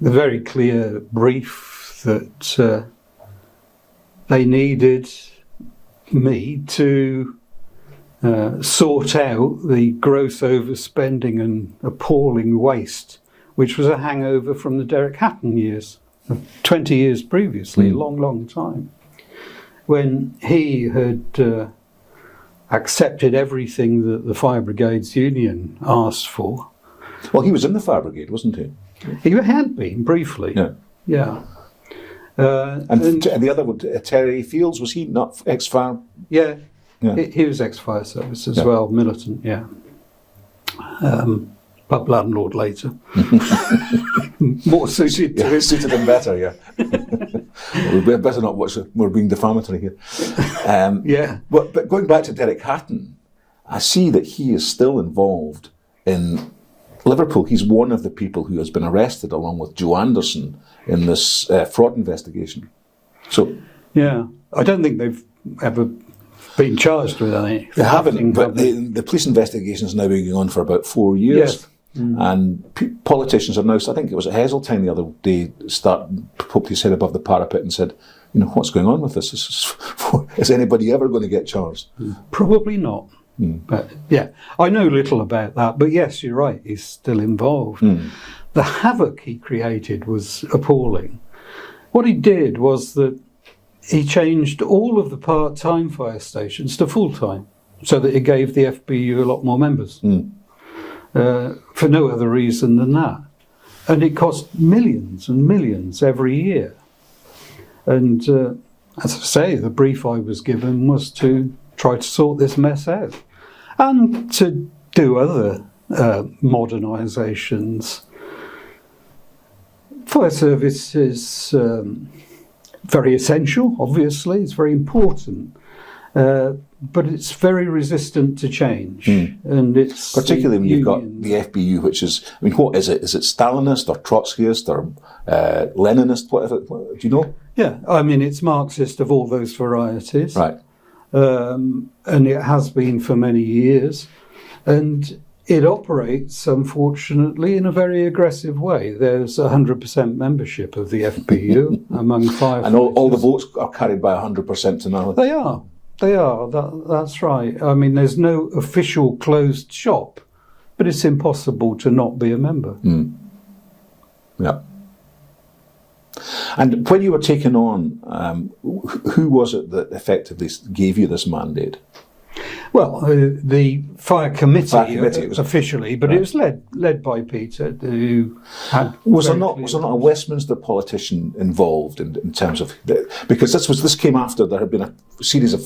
the very clear brief that they needed me to sort out the gross overspending and appalling waste, which was a hangover from the Derek Hatton years, 20 years previously, a long, long time, when he had accepted everything that the Fire Brigades Union asked for. Well, he was in the Fire Brigade, wasn't he? He had been, briefly. Yeah. And the other one, Terry Fields, was he not ex-fire? Yeah. He was ex-fire service as well, militant, yeah. Pub landlord later. More suited to it. Suited him better, yeah. We better not watch it. We're being defamatory here. But going back to Derek Hatton, I see that he is still involved in Liverpool. He's one of the people who has been arrested along with Joe Anderson in this fraud investigation. So, yeah, I don't think they've ever been charged with anything. They haven't, but the police investigation is now been going on for about 4 years. Yes. And politicians are now, I think it was at Heseltine the other day, poked his head above the parapet and said, what's going on with this? Is anybody ever going to get charged? Probably not. But yeah, I know little about that, but yes, you're right, he's still involved. The havoc he created was appalling. What he did was that he changed all of the part-time fire stations to full-time, so that it gave the FBU a lot more members, for no other reason than that. And it cost millions and millions every year. And as I say, the brief I was given was to try to sort this mess out and to do other modernisations. Fire service is very essential, obviously, it's very important, but it's very resistant to change. And it's particularly when you've got the FBU, which is, what is it? Is it Stalinist or Trotskyist or Leninist? Whatever, do you know? Yeah, it's Marxist of all those varieties. Right. And it has been for many years. And it operates, unfortunately, in a very aggressive way. There's 100% membership of the FBU among firefighters. And all the votes are carried by 100% to now. They are. That's right. There's no official closed shop, but it's impossible to not be a member. Yeah. And when you were taken on, who was it that effectively gave you this mandate? Well, the fire committee officially, but it was led by Peter, who had. Was there not a Westminster politician involved in terms of because this came after there had been a series of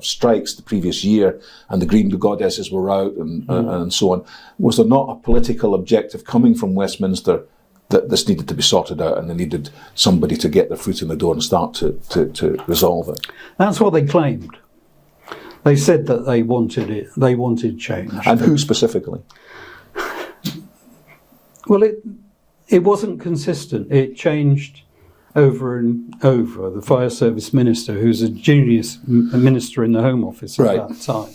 strikes the previous year, and the Green Goddesses were out and so on. Was there not a political objective coming from Westminster that this needed to be sorted out, and they needed somebody to get their foot in the door and start to resolve it? That's what they claimed. They said that they wanted it. They wanted change. And who specifically? Well, it wasn't consistent. It changed over and over. The fire service minister, who's a junior minister in the Home Office at that time,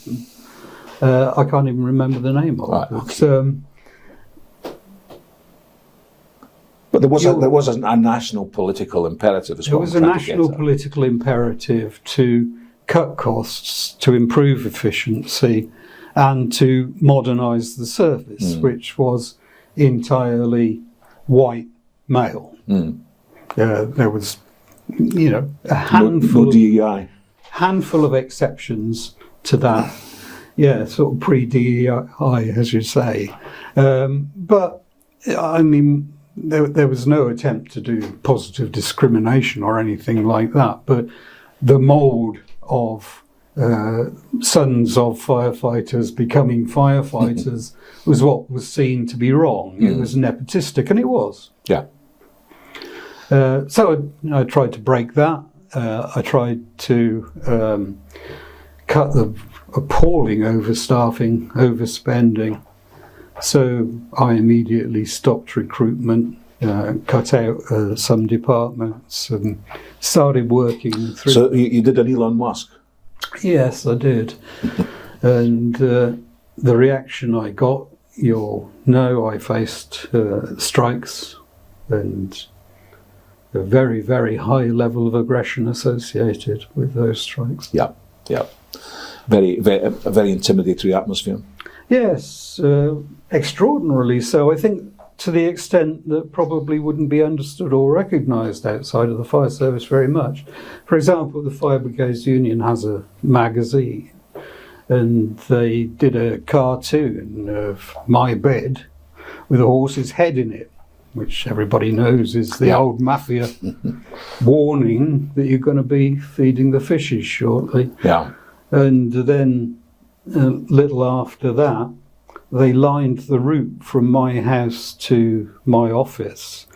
I can't even remember the name of it. But there was a national political imperative as well. There was a national political imperative to cut costs, to improve efficiency, and to modernise the service, which was entirely white male. There was, a handful of exceptions to that. Yeah, sort of pre-DEI, as you say. But there was no attempt to do positive discrimination or anything like that. But the mould of sons of firefighters becoming firefighters was what was seen to be wrong. It was nepotistic, and it was. Yeah. So I tried to break that. I tried to cut the appalling overstaffing, overspending. So I immediately stopped recruitment, cut out some departments, and started working through. So you did an Elon Musk? Yes, I did. And the reaction I got, I faced strikes and a very, very high level of aggression associated with those strikes. Yeah, yeah. A very intimidatory atmosphere. Yes, extraordinarily so. I think to the extent that probably wouldn't be understood or recognised outside of the fire service very much. For example, the Fire Brigades Union has a magazine, and they did a cartoon of my bed with a horse's head in it, which everybody knows is the old mafia warning that you're going to be feeding the fishes shortly. Yeah. And then a little after that, they lined the route from my house to my office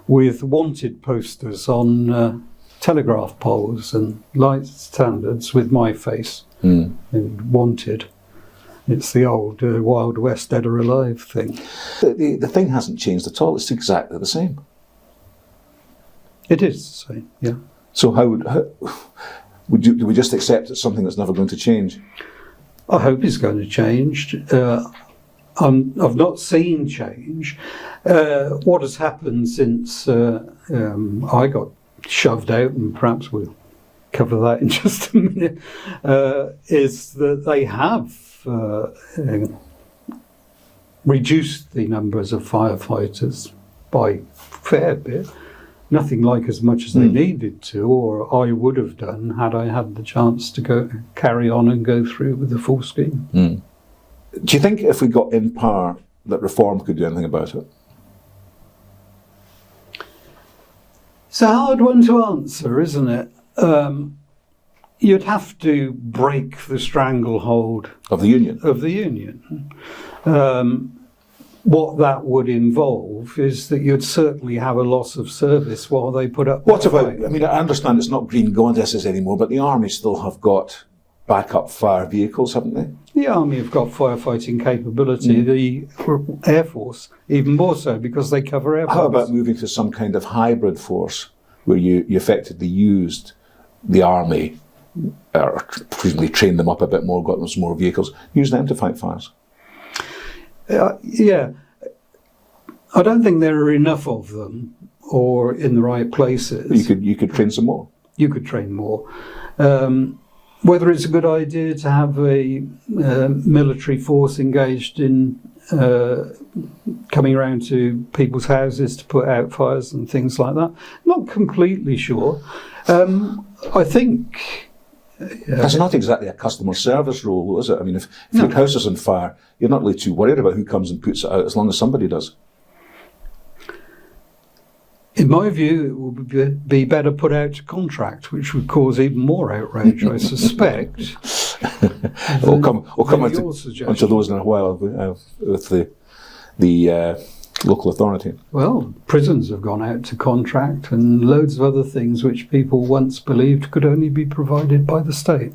with wanted posters on telegraph poles and light standards with my face and wanted. It's the old Wild West dead or alive thing. The thing hasn't changed at all. It's exactly the same. It is the same, yeah. So do we just accept it's something that's never going to change? I hope it's going to change. I've not seen change. What has happened since I got shoved out, and perhaps we'll cover that in just a minute, is that they have reduced the numbers of firefighters by a fair bit. Nothing like as much as they needed to, or I would have done had I had the chance to carry on and go through with the full scheme. Do you think if we got in power that reform could do anything about it? It's a hard one to answer, isn't it? You'd have to break the stranglehold Of the union? Of the union. What that would involve is that you'd certainly have a loss of service while they put up. What about, I mean, I understand it's not green goddesses anymore, but the army still have got backup fire vehicles, haven't they? The army have got firefighting capability, the Air Force even more so, because they cover airports. How about moving to some kind of hybrid force where you effectively used the army, or presumably trained them up a bit more, got them some more vehicles, use them to fight fires? Yeah. I don't think there are enough of them, or in the right places. You could train some more. You could train more. Whether it's a good idea to have a military force engaged in coming around to people's houses to put out fires and things like that, not completely sure. I think... That's not exactly a customer service role, is it? I mean, if your house is on fire, you're not really too worried about who comes and puts it out, as long as somebody does. In my view, it would be better put out to contract, which would cause even more outrage, I suspect. We'll come onto those in a while with the local authority. Well, prisons have gone out to contract, and loads of other things which people once believed could only be provided by the state.